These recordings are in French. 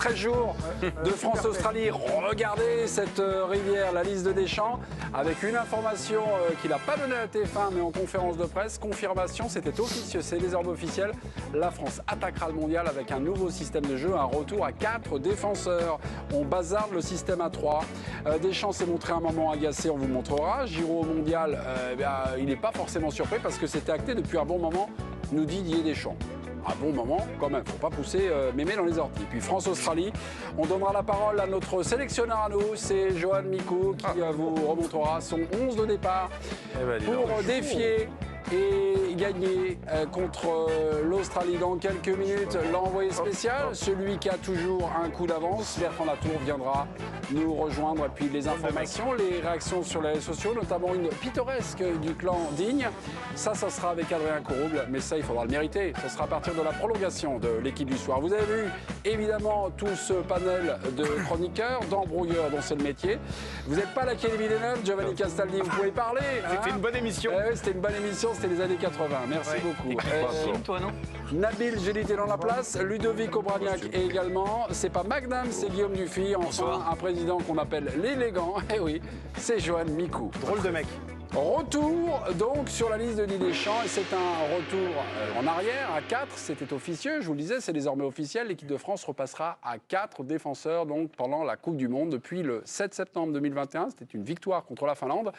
13 jours de France-Australie. Regardez cette rivière, la liste de Deschamps, avec une information qu'il n'a pas donnée à TF1, mais en conférence de presse. Confirmation, c'était officieux, c'est désormais officiel. La France attaquera le mondial avec un nouveau système de jeu, un retour à 4 défenseurs. On bazarde le système à 3. Deschamps s'est montré un moment agacé, on vous montrera. Giroud au mondial, il n'est pas forcément surpris parce que c'était acté depuis un bon moment, nous dit Didier Deschamps. Un bon moment, quand même, faut pas pousser mémé dans les orties. Puis France-Australie, on donnera la parole à notre sélectionneur à nous, c'est Johan Micou qui vous remontera son 11 de départ pour défier et gagner contre l'Australie dans quelques minutes. L'envoyé spécial, celui qui a toujours un coup d'avance, Bertrand Latour viendra nous rejoindre. Et puis les informations, les réactions sur les réseaux sociaux, notamment une pittoresque du clan Digne. Ça sera avec Adrien Courrouble, mais ça, il faudra le mériter. Ça sera à partir de la prolongation de l'équipe du soir. Vous avez vu, évidemment, tout ce panel de chroniqueurs, d'embrouilleurs dont c'est le métier. Vous n'êtes pas la Kelly Villeneuve, Giovanni Castaldi, vous pouvez parler. C'était une bonne émission. C'était une bonne émission, c'était les années 80. Merci beaucoup. Toi, non? Nabil Gélit est dans la place, Ludovic Obraniak également. C'est pas Magnam, c'est Guillaume Dufy. Enfin, un président qu'on appelle l'élégant. Eh oui, c'est Johan Micou. Drôle de mec. Retour donc sur la liste de Didier Deschamps et c'est un retour en arrière à 4, c'était officieux, je vous le disais, c'est désormais officiel, l'équipe de France repassera à 4 défenseurs donc pendant la Coupe du Monde depuis le 7 septembre 2021, c'était une victoire contre la Finlande.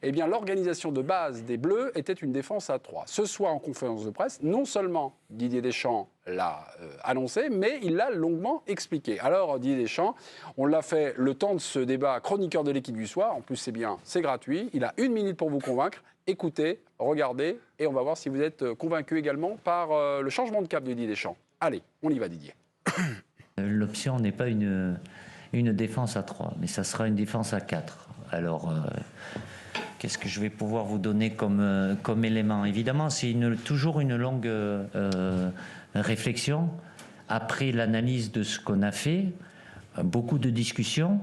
Eh bien l'organisation de base des Bleus était une défense à 3. Ce soir en conférence de presse, non seulement Didier Deschamps l'a annoncé, mais il l'a longuement expliqué. Alors Didier Deschamps, on l'a fait le temps de ce débat chroniqueur de l'équipe du soir, en plus c'est bien, c'est gratuit, il a 1 minute pour vous convaincre, écoutez, regardez, et on va voir si vous êtes convaincu également par le changement de cap de Didier Deschamps. Allez, on y va Didier. L'option n'est pas une défense à 3, mais ça sera une défense à 4. Alors, qu'est-ce que je vais pouvoir vous donner comme élément? Évidemment, c'est toujours une longue réflexion. Après l'analyse de ce qu'on a fait, beaucoup de discussions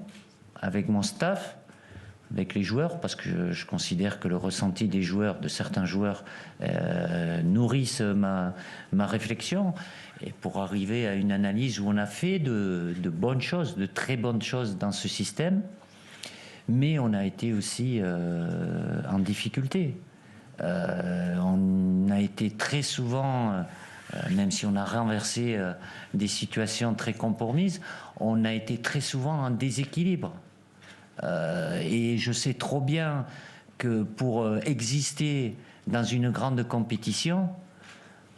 avec mon staff, avec les joueurs, parce que je considère que le ressenti des joueurs, de certains joueurs, nourrissent ma réflexion, et pour arriver à une analyse où on a fait de bonnes choses, de très bonnes choses dans ce système, mais on a été aussi en difficulté. On a été très souvent, même si on a renversé des situations très compromises, on a été très souvent en déséquilibre. Et je sais trop bien que pour exister dans une grande compétition,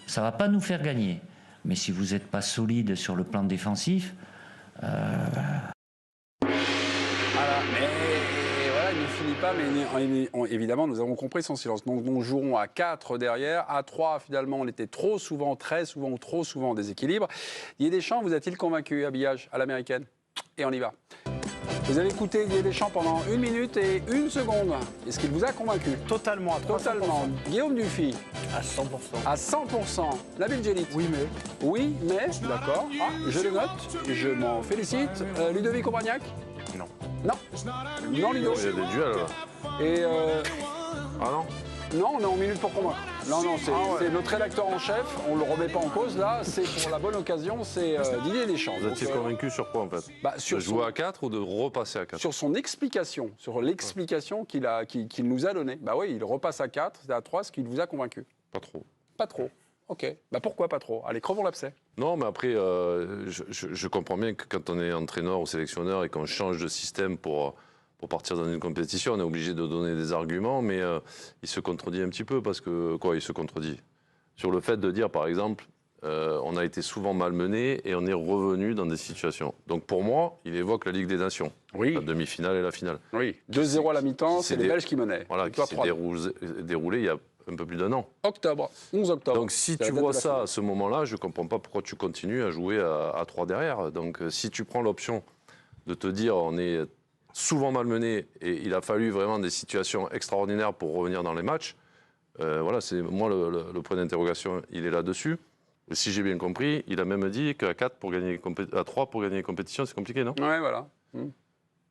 ça ne va pas nous faire gagner. Mais si vous n'êtes pas solide sur le plan défensif... Voilà, mais voilà, il ne finit pas, mais évidemment, nous avons compris son silence. Donc, nous jouerons à 4 derrière. À 3, finalement, on était trop souvent, très souvent ou trop souvent en déséquilibre. Didier Deschamps, vous a-t-il convaincu, habillage à l'américaine? Et on y va. Vous avez écouté Didier Deschamps pendant 1 minute et 1 seconde. Est-ce qu'il vous a convaincu? Totalement, à 300%. Totalement. Guillaume Dufy? À 100%. À 100%. Nabil Gélit? Oui, mais. Oui, mais, d'accord. Ah, je le note, je m'en félicite. Ludovic Obraniak? Non. Non. Non, Ludo. Il y a des duels là. Et Ah non? non, on est en minute pour convaincre. Non, c'est notre rédacteur en chef, on ne le remet pas en cause là, c'est pour la bonne occasion, c'est Didier Deschamps. Vous êtes convaincu sur quoi en fait? Sur de jouer à 4 ou de repasser à 4? Sur son explication, sur l'explication qu'il nous a donnée. Bah oui, il repasse à 4, c'est à 3, ce qui vous a convaincu? Pas trop. Pas trop. Ok. Bah pourquoi pas trop? Allez, crevons l'abcès. Non, mais après, je comprends bien que quand on est entraîneur ou sélectionneur et qu'on change de système pour partir dans une compétition, on est obligé de donner des arguments, mais il se contredit un petit peu, parce que, quoi, il se contredit? Sur le fait de dire, par exemple, on a été souvent malmené et on est revenu dans des situations. Donc pour moi, il évoque la Ligue des Nations, Oui. la demi-finale et la finale. Oui. 2-0 à la mi-temps, c'est les Belges qui menaient. Voilà, qui s'est déroulé il y a un peu plus d'1 an. Octobre, 11 octobre. Donc si tu vois ça à ce moment-là, je ne comprends pas pourquoi tu continues à jouer à 3 derrière. Donc si tu prends l'option de te dire on est souvent malmené et il a fallu vraiment des situations extraordinaires pour revenir dans les matchs, voilà, c'est moi le point d'interrogation, il est là-dessus. Et si j'ai bien compris, il a même dit qu'à 3 pour gagner les compétitions, c'est compliqué, non? Ouais, voilà.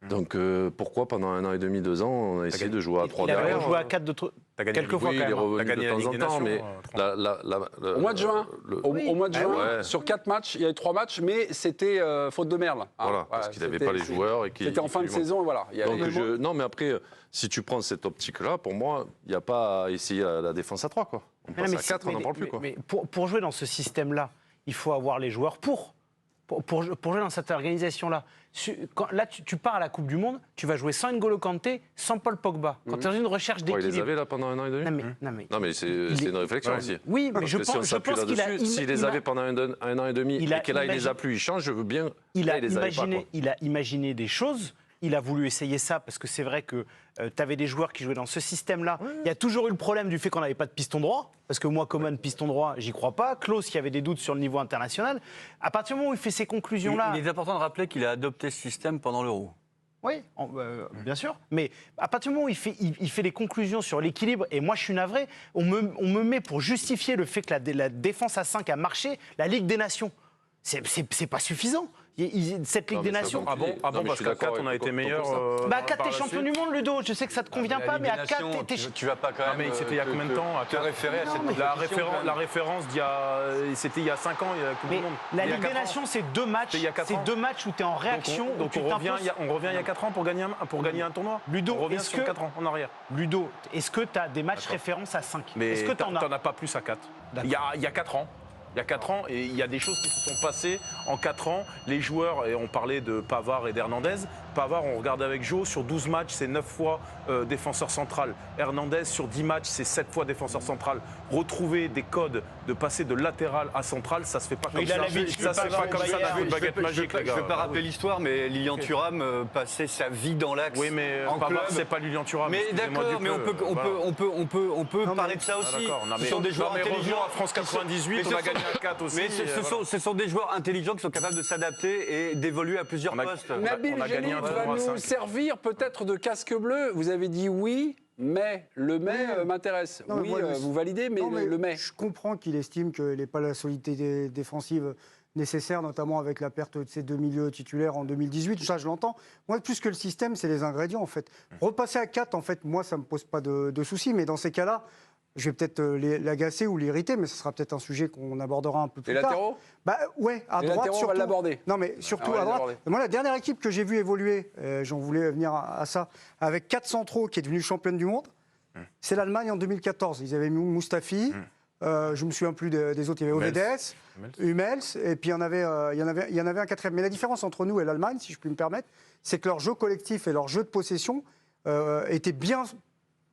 Donc pourquoi pendant 1 an et demi, 2 ans, on a essayé de jouer à 3 derrière? Il avait joué à 4 T'as gagné Quelques fois Oui, quand il est même. revenu T'as gagné de la temps Ligue en des temps, Nations, mais Au mois de juin, au mois de juin, ouais. sur 4 matchs, il y avait 3 matchs, mais c'était faute de merde. Voilà, parce qu'il n'avait pas les joueurs. C'était en fin de saison, et voilà. Il y avait- Donc non, mais après, si tu prends cette optique-là, pour moi, il n'y a pas à essayer la défense à 3. Quoi. On passe à 4, on n'en parle plus. Quoi. Mais pour jouer dans ce système-là, il faut avoir les joueurs pour jouer dans cette organisation-là. Là, tu pars à la Coupe du Monde, tu vas jouer sans N'Golo Kanté, sans Paul Pogba. Quand tu es dans une recherche Il d'équilibre. les avait là pendant 1 an et demi. Non, mais C'est une réflexion aussi. oui, mais Parce je que si on pense s'appuie qu'il a. là-dessus, s'il les avait pendant un an et demi et que là, il les a plus, il change, je veux bien. Il Là, a, il les avait pas, imaginé, quoi. il a imaginé des choses. Il a voulu essayer ça parce que c'est vrai que tu avais des joueurs qui jouaient dans ce système-là. Il y a toujours eu le problème du fait qu'on n'avait pas de piston droit. Parce que moi, Coman, piston droit, j'y crois pas. Klaus, qui avait des doutes sur le niveau international. À partir du moment où il fait ces conclusions-là. Il est important de rappeler qu'il a adopté ce système pendant l'Euro. Oui, bien sûr. Mais à partir du moment où il fait des conclusions sur l'équilibre, et moi je suis navré, on me met pour justifier le fait que la défense à 5 a marché, la Ligue des Nations. C'est pas suffisant. Cette Ligue Non, des mais ça, Nations. bon, Ah bon, Non, mais parce je suis qu'à d'accord 4, on a avec été ton meilleur. constat. Bah, à 4, t'es champion du monde, Ludo. Je sais que ça te convient pas, mais à 4, t'es. Tu vas pas quand Non, même. mais c'était il y a combien de temps à te 4 référer à cette La compétition, quand même. référence c'était il y a 5 ans, il y a la Coupe Mais du Monde. la Il y a Ligue des 4 ans. Nations, c'est 2 matchs. C'était il y a 4 ans. C'est 2 matchs où t'es en réaction. où Donc tu on revient t'imposes. il y a 4 ans pour gagner un tournoi. Ludo, on revient est-ce sur que- 4 ans en arrière. Ludo, est-ce que t'as des matchs références à 5? Mais Est-ce que t'en as? t'en as pas plus à 4. Il y a 4 ans. Il y a 4 ans, et il y a des choses qui se sont passées en 4 ans. Les joueurs, et on parlait de Pavard et d'Hernandez. Pavard, on regarde avec Joe, sur 12 matchs, c'est 9 fois défenseur central. Hernandez, sur 10 matchs, c'est 7 fois défenseur central. Retrouver des codes de passer de latéral à central, ça se fait pas comme il a ça. l'habitude, Ça se fait pas Pavard, comme ça Bayern. d'un coup de baguette magique, les Je gars. vais pas rappeler l'histoire, mais Lilian Thuram passait sa vie dans l'axe. Oui, mais en Pavard, club. c'est pas Lilian Thuram. Mais excusez-moi d'accord, du mais peu. on peut parler de ça Ah, aussi. d'accord. Non, Ce mais- sont des joueurs non, mais revenons intelligents. à France 98, on a gagné à 4 aussi. Mais ce sont des joueurs intelligents qui sont capables de s'adapter et d'évoluer à plusieurs On a- postes. Nabil on a gagné Gély un va tournoi à nous 5. servir peut-être de casque bleu. Vous avez dit oui, mais le mais m'intéresse. Non, mais Oui, moi, vous validez, mais Non, le mais. Je comprends qu'il estime qu'il n'est pas la solidité défensive nécessaire, notamment avec la perte de ces 2 milieux titulaires en 2018. Ça, je l'entends. Moi, plus que le système, c'est les ingrédients, en fait. Repasser à 4, en fait, moi, ça ne me pose pas de soucis. Mais dans ces cas-là, je vais peut-être l'agacer ou l'irriter, mais ce sera peut-être un sujet qu'on abordera un peu plus Les tard. latéraux Bah ouais, à Les droite latéraux, on va surtout. l'aborder. Non, mais surtout on va à les droite. aborder. Moi, la dernière équipe que j'ai vue évoluer, j'en voulais venir à ça, avec 4 centraux qui est devenue championne du monde, c'est l'Allemagne en 2014. Ils avaient mis Mustafi. Je me souviens plus des autres. Il y avait Ovedes, Hummels, et puis il y en avait un quatrième. Mais la différence entre nous et l'Allemagne, si je puis me permettre, c'est que leur jeu collectif et leur jeu de possession était bien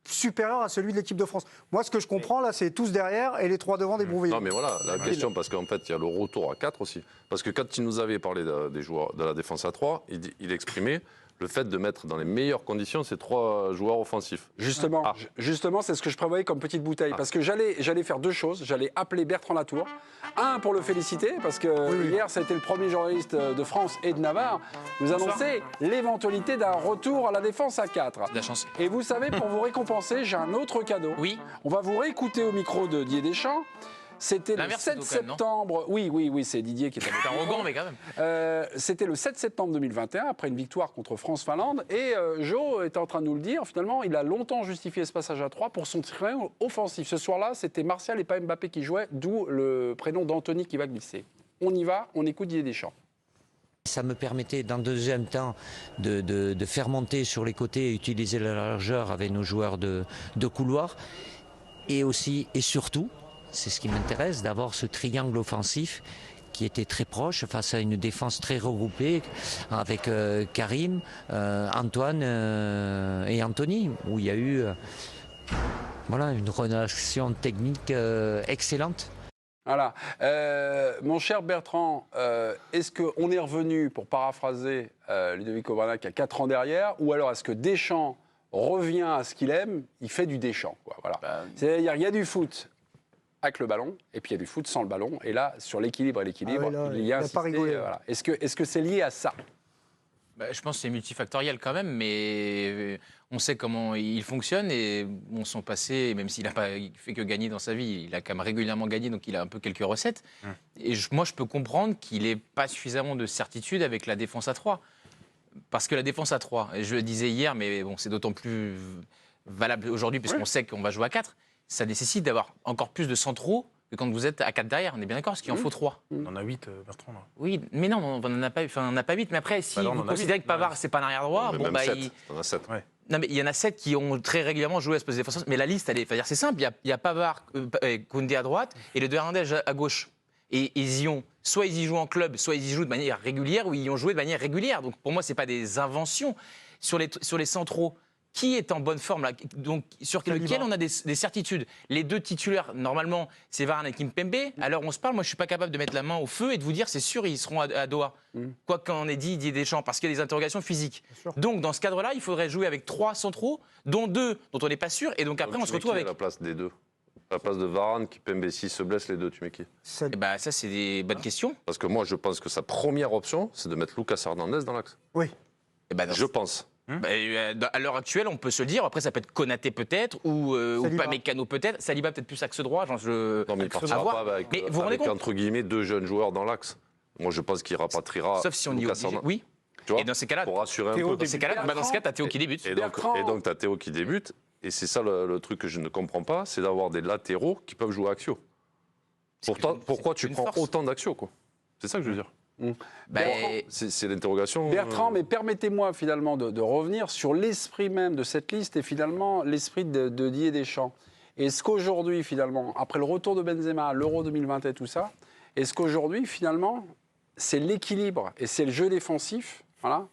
supérieur à celui de l'équipe de France. Moi, ce que je comprends, là, c'est tous derrière et les 3 devant débrouillés. Non, mais voilà, la question, parce qu'en fait, il y a le retour à 4 aussi. Parce que quand il nous avait parlé des joueurs de la défense à 3, il exprimait le fait de mettre dans les meilleures conditions ces 3 joueurs offensifs. Justement, Ah. justement, c'est ce que je prévoyais comme petite bouteille. Parce que j'allais faire 2 choses. J'allais appeler Bertrand Latour. Un, pour le féliciter, parce que hier, ça a été le premier journaliste de France et de Navarre nous annoncer l'éventualité d'un retour à la défense à 4. De la chance. Et vous savez, pour vous récompenser, j'ai un autre cadeau. Oui. On va vous réécouter au micro de Didier Deschamps. C'était le L'inverse, 7 plutôt, quand même, non septembre. Oui, c'est Didier qui est avec C'est nous. arrogant, mais quand même. C'était le 7 septembre 2021, après une victoire contre France-Finlande. Et Jo était en train de nous le dire, finalement, il a longtemps justifié ce passage à 3 pour son triangle offensif. Ce soir-là, c'était Martial et pas Mbappé qui jouaient, d'où le prénom d'Anthony qui va glisser. On y va, on écoute Didier Deschamps. Ça me permettait, dans le deuxième temps, de faire monter sur les côtés et utiliser la largeur avec nos joueurs de couloir. Et aussi, et surtout, c'est ce qui m'intéresse, d'avoir ce triangle offensif qui était très proche face à une défense très regroupée avec Karim, Antoine et Anthony, où il y a eu une relation technique excellente. Voilà. Mon cher Bertrand, est-ce qu'on est revenu, pour paraphraser Ludovic Aubranac, à 4 ans derrière, ou alors est-ce que Deschamps revient à ce qu'il aime, il fait du Deschamps, quoi, voilà. C'est-à-dire il y a du foot avec le ballon, et puis il y a du foot sans le ballon, et là, sur l'équilibre, il y a il a insisté, pas rigolé. voilà. Est-ce que c'est lié à ça? Je pense que c'est multifactoriel quand même, mais on sait comment il fonctionne et son passé, même s'il n'a pas fait que gagner dans sa vie, il a quand même régulièrement gagné, donc il a un peu quelques recettes. Et moi, je peux comprendre qu'il n'ait pas suffisamment de certitude avec la défense à 3. Parce que la défense à 3, je le disais hier, mais bon, c'est d'autant plus valable aujourd'hui, puisqu'on sait qu'on va jouer à 4, ça nécessite d'avoir encore plus de centraux que quand vous êtes à 4 derrière. On est bien d'accord, parce qu'il en faut 3. On en a 8, Bertrand. Là. Oui, mais non, on n'en a pas 8. Mais après, si Bah là, on vous en a considérez 8. que Pavard, c'est pas un arrière droit, Mais bon, même bah, 7. T'en as 7. Ouais. non, mais il y en a 7 qui ont très régulièrement joué à ce poste de défenseur. Mais la liste, c'est simple. Il y a Pavard, Koundé à droite et les deux Hernandez à gauche. Et soit ils y jouent en club, soit ils y jouent de manière régulière, ou ils y ont joué de manière régulière. Donc pour moi, c'est pas des inventions. Sur les centraux, qui est en bonne forme là, donc sur lequel on a des certitudes. Les deux titulaires, normalement, c'est Varane et Kimpembe. Alors on se parle, moi je suis pas capable de mettre la main au feu et de vous dire c'est sûr ils seront à Doha. Quoi qu'en ait dit Didier Deschamps, parce qu'il y a des interrogations physiques. Donc dans ce cadre-là, il faudrait jouer avec 3 centraux, dont 2 dont on n'est pas sûr. Et donc après on se retrouve avec... la place des deux. À la place de Varane, Kimpembe, s'il se blesse les deux, tu mets qui? Eh ben, ça c'est des bonnes questions. Parce que moi, je pense que sa première option, c'est de mettre Lucas Hernandez dans l'axe. Oui. Eh ben, Je pense. À l'heure actuelle, on peut se le dire. Après, ça peut être Konaté peut-être, ou Upamecano peut-être. Saliba peut-être plus axe droit. Non, mais il partira voir. pas avec, Mais vous vous rendez compte entre guillemets, 2 jeunes joueurs dans l'axe. Moi, je pense qu'il rapatriera. Sauf si on y est Lucas obligé. Hernandez. Oui. Tu vois, Et dans ces cas-là, pour rassurer un peu. dans ce cas, tu as Théo qui débute. Et donc, tu as Théo qui débute. Et c'est ça le truc que je ne comprends pas, c'est d'avoir des latéraux qui peuvent jouer axiaux. Pourquoi tu prends autant d'axiaux, quoi? C'est ça que je veux dire. C'est l'interrogation. Bertrand, mais permettez-moi finalement de revenir sur l'esprit même de cette liste et finalement l'esprit de Didier Deschamps. Est-ce qu'aujourd'hui, finalement, après le retour de Benzema, l'Euro 2020 et tout ça, est-ce qu'aujourd'hui, finalement, c'est l'équilibre et c'est le jeu défensif, voilà,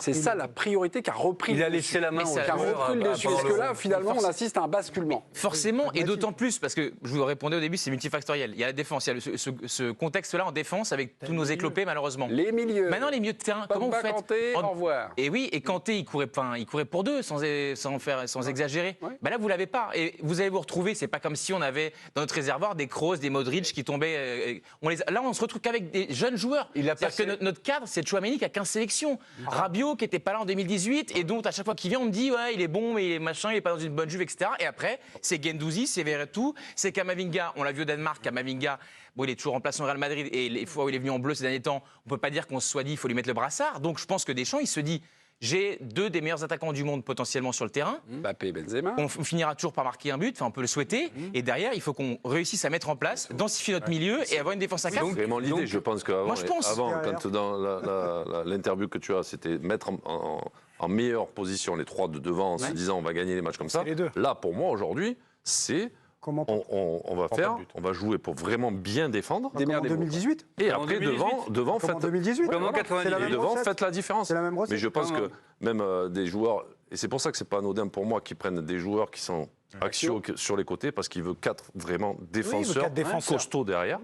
c'est ça la priorité qu'a repris. Il a laissé la main au qu'a repris le dessus. Est-ce que là, finalement, on assiste à un basculement? Forcément, et d'autant plus, parce que je vous répondais au début, c'est multifactoriel. Il y a la défense, il y a ce contexte-là en défense avec tous nos éclopés, malheureusement. Les milieux. Maintenant, les milieux de terrain, comment vous faites? Kanté, au revoir. Et oui, et Kanté, il courait pour 2, sans exagérer. Ouais. Bah là, vous l'avez pas. Et vous allez vous retrouver, c'est pas comme si on avait dans notre réservoir des Kroos, des Modric qui tombaient. Là, on se retrouve qu'avec des jeunes joueurs. C'est-à-dire que notre cadre, c'est Tchouaméni qui a 15 sélections. Rabiot, qui n'était pas là en 2018, et dont à chaque fois qu'il vient, on me dit ouais, il est bon, mais il est machin, il est pas dans une bonne juve, etc. Et après, c'est Guendouzi, c'est Verretou, c'est Kamavinga. On l'a vu au Danemark, Kamavinga. Bon, il est toujours remplaçant au Real Madrid, et les fois où il est venu en bleu ces derniers temps, on peut pas dire qu'on se soit dit il faut lui mettre le brassard. Donc je pense que Deschamps, il se dit j'ai 2 des meilleurs attaquants du monde potentiellement sur le terrain. Mbappé et Benzema. On finira toujours par marquer un but, enfin on peut le souhaiter. Et derrière, il faut qu'on réussisse à mettre en place, densifier notre milieu et avoir une défense à 4. C'est vraiment l'idée, je pense qu'avant, Moi, je pense. quand dans l'interview que tu as, c'était mettre en meilleure position les 3 de devant en se disant on va gagner les matchs comme ça. les deux. Là, pour moi, aujourd'hui, c'est Comment on va jouer pour vraiment bien défendre. Comme en 2018. Et Comme en après, 2018. devant, Comme en faites, 2018. Comme en Voilà. 90. C'est la et même devant, recette. faites la différence. C'est la même recette. Mais je pense que même des joueurs, et c'est pour ça que c'est pas anodin pour moi qu'ils prennent des joueurs qui sont axiaux sur les côtés, parce qu'il veut 4 vraiment défenseurs, 4 défenseurs. costauds derrière.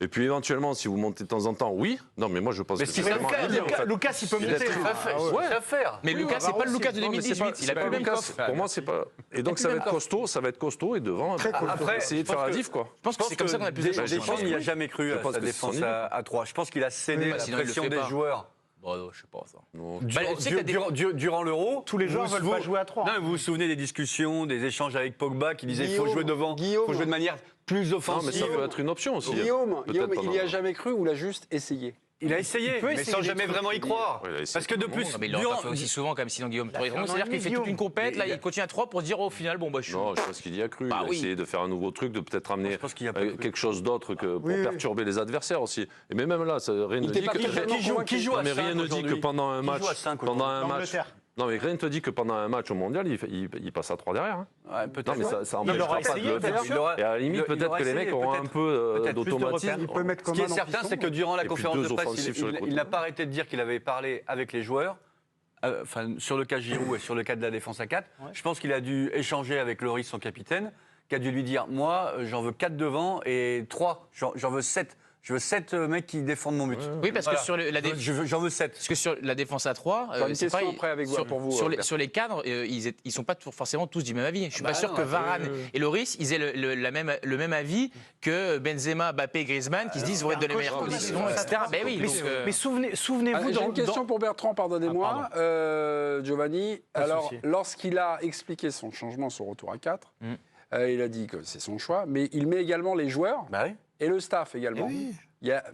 Et puis éventuellement, si vous montez de temps en temps, oui. Non, mais moi je pense Mais que si c'est c'est vraiment l'idée, en fait. Lucas, il peut Et monter. d'être- Ça faire. Mais Lucas, c'est pas le Lucas de Non, mais c'est 2018. Il a pas pas le même Lucas. coffre. Pour moi, c'est pas. Et donc ça va être costaud et devant. Après, essayer de je faire pense la que- diff, quoi. Je pense que c'est comme ça qu'on a plus de chance. Deschamps n'y a jamais cru Je à pense sa que c'est son défense idée. à 3. Je pense qu'il a cédé Oui, à la sinon, il le pression fait des pas. joueurs. Bon, je sais pas ça. Non. Bah, tu sais que t'as des- Durant l'Euro, Tous les joueurs veulent pas jouer à 3. Non, mais vous vous souvenez des discussions, des échanges avec Pogba qui disait qu'il faut Guillaume, jouer devant, il Guillaume. faut jouer de manière plus Non, mais ça offensive. peut être une option aussi. Guillaume, Peut-être il y a pendant- jamais cru ou l'a juste essayé? Il a essayé, peut mais essayer sans des jamais trucs. vraiment y croire. Ouais, il a essayé Parce que de tout le plus, Non, mais il l'a pas fait aussi souvent comme sinon Guillaume. fait un an C'est-à-dire et qu'il fait demi, toute une compète, là, Mais il a- il continue à 3 pour se dire au final, bon, bah je suis. Non, je pense qu'il y a cru. Bah il a oui. essayé de faire un nouveau truc, de peut-être amener Je pense qu'il y a pas cru. quelque chose d'autre que pour Oui. perturber les adversaires aussi. Et mais même là, rien ne t'est dit pas que. totalement Qui joue Non, à mais 5 rien ne dit que aujourd'hui pendant un Qui match, joue à 5 pendant un match. L'Angleterre. Non, mais rien ne te dit que pendant un match au mondial, il passe à 3 derrière. Hein. Ouais, peut-être. Non, mais ça Il empêchera aura pas de essayé, le bien faire. sûr. Et à la limite, peut-être que les mecs auront un peu peut-être plus de d'automatisme. Il peut mettre Ce comme qui est un certain, piston. c'est que durant la Et puis conférence deux de presse, offensifs sur les côtés. il n'a pas arrêté de dire qu'il avait parlé avec les joueurs. Enfin, sur le cas Giroud et sur le cas de la défense à 4, je pense qu'il a dû échanger avec Lloris, son capitaine, qui a dû lui dire moi, j'en veux 4 devant et 3, j'en veux 7. Je veux 7 mecs qui défendent mon but. Oui, parce que Voilà. sur la défense. J'en veux 7. Parce que sur la défense à 3, J'aurais une c'est question pareil. après avec vous, pour vous, sur Bertrand. les cadres, ils sont pas forcément tous du même avis. Je suis pas Bah sûr non, que Varane oui. et Lloris ils aient le même avis que Benzema, Mbappé, Griezmann, qui se disent vont être dans les meilleures conditions, etc. Ben oui, donc, Mais souvenez-vous Ah, j'ai une question pour Bertrand, pardonnez-moi. Giovanni, Pas de alors souci. lorsqu'il a expliqué son changement, son retour à 4, il a dit que c'est son choix, mais il met également les joueurs Bah oui. et le staff également. Il y a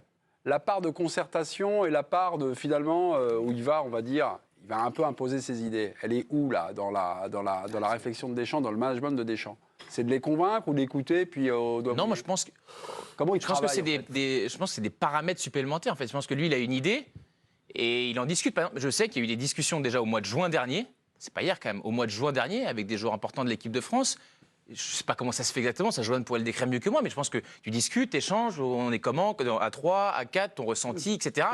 la part de concertation et la part de finalement où il va, on va dire, il va un peu imposer ses idées. Elle est où, là, dans la réflexion de Deschamps, dans le management de Deschamps? C'est de les convaincre ou d'écouter, puis Non, moi je pense que, comment il je pense que travaille, je pense que c'est des paramètres supplémentaires. En fait, je pense que lui, il a une idée et il en discute. Par exemple, je sais qu'il y a eu des discussions déjà au mois de juin dernier. C'est pas hier quand même. Au mois de juin dernier, avec des joueurs importants de l'équipe de France. Je ne sais pas comment ça se fait exactement, ça Joanne pourrait le décrire mieux que moi, mais je pense que tu discutes, tu échanges, on est comment, à 3, à 4, ton ressenti, etc.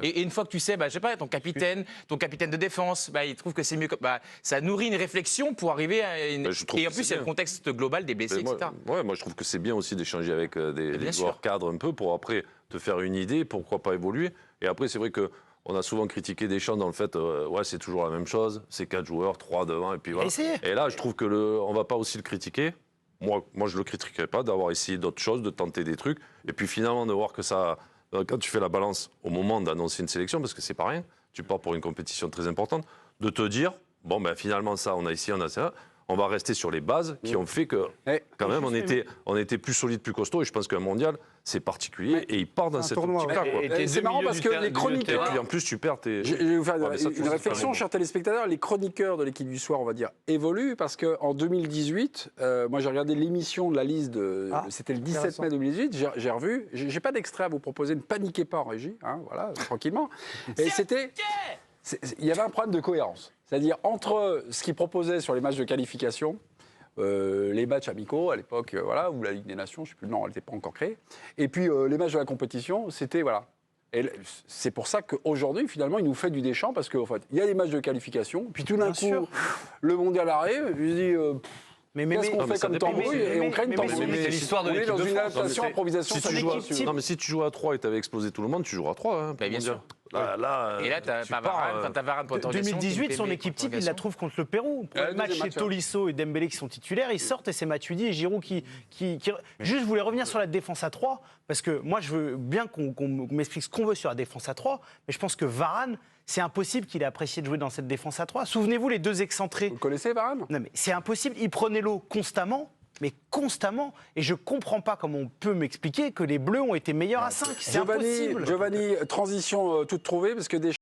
Et une fois que tu sais, je sais pas, ton capitaine de défense, il trouve que c'est mieux. Ça nourrit une réflexion pour arriver à une... Et en plus, il y a le contexte global des blessés, etc. Moi, je trouve que c'est bien aussi d'échanger avec des joueurs cadres un peu pour après te faire une idée, pourquoi pas évoluer. Et après, c'est vrai que on a souvent critiqué Deschamps dans le fait, c'est toujours la même chose, c'est 4 joueurs, 3 devant, et puis voilà. Et là, je trouve que on va pas aussi le critiquer. Moi, je le critiquerai pas d'avoir essayé d'autres choses, de tenter des trucs, et puis finalement de voir que ça, quand tu fais la balance au moment d'annoncer une sélection, parce que c'est pas rien, tu pars pour une compétition très importante, de te dire, finalement ça, on a ici, on a ça. On va rester sur les bases qui ont fait que, quand même, on était plus solide, plus costaud. Et je pense qu'un mondial, c'est particulier. Et il part dans cette optique-là. C'est marrant parce que les chroniqueurs. Et puis en plus, tu perds tes. Je vais vous faire une réflexion, chers téléspectateurs. Les chroniqueurs de l'équipe du soir, on va dire, évoluent parce qu'en 2018, moi j'ai regardé l'émission de la liste c'était le 17 mai 2018. J'ai revu. J'ai pas d'extrait à vous proposer. Ne paniquez pas en régie. Voilà, tranquillement. Et c'était. Il y avait un problème de cohérence. C'est-à-dire entre ce qu'ils proposaient sur les matchs de qualification, les matchs amicaux à l'époque, ou la Ligue des Nations, je ne sais plus le nom, elle n'était pas encore créée, et puis les matchs de la compétition, c'était Et c'est pour ça qu'aujourd'hui, finalement, il nous fait du Deschamps, parce qu'en fait, il y a les matchs de qualification, puis tout d'un coup, le mondial arrive, je dis... Qu'est-ce qu'on fait comme tambouille et on crée une tambouille. C'est l'histoire de l'équipe de France. On est dans une adaptation, improvisation. Si tu joues à 3 et tu avais explosé tout le monde, tu joueras à 3. Bien sûr. Et là, tu as Varane pour 2018, son équipe type, il la trouve contre le Pérou. Pour le match, c'est Tolisso et Dembélé qui sont titulaires. Ils sortent et c'est Matuidi et Giroud qui... Juste, je voulais revenir sur la défense à 3, parce que moi, je veux bien qu'on m'explique ce qu'on veut sur la défense à 3, mais je pense que Varane, c'est impossible qu'il ait apprécié de jouer dans cette défense à 3. Souvenez-vous, les deux excentrés. Vous connaissez Varane? Non, mais c'est impossible. Il prenait l'eau constamment. Mais constamment. Et je ne comprends pas comment on peut m'expliquer que les Bleus ont été meilleurs à 5. C'est impossible. Giovanni, transition toute trouvée, parce que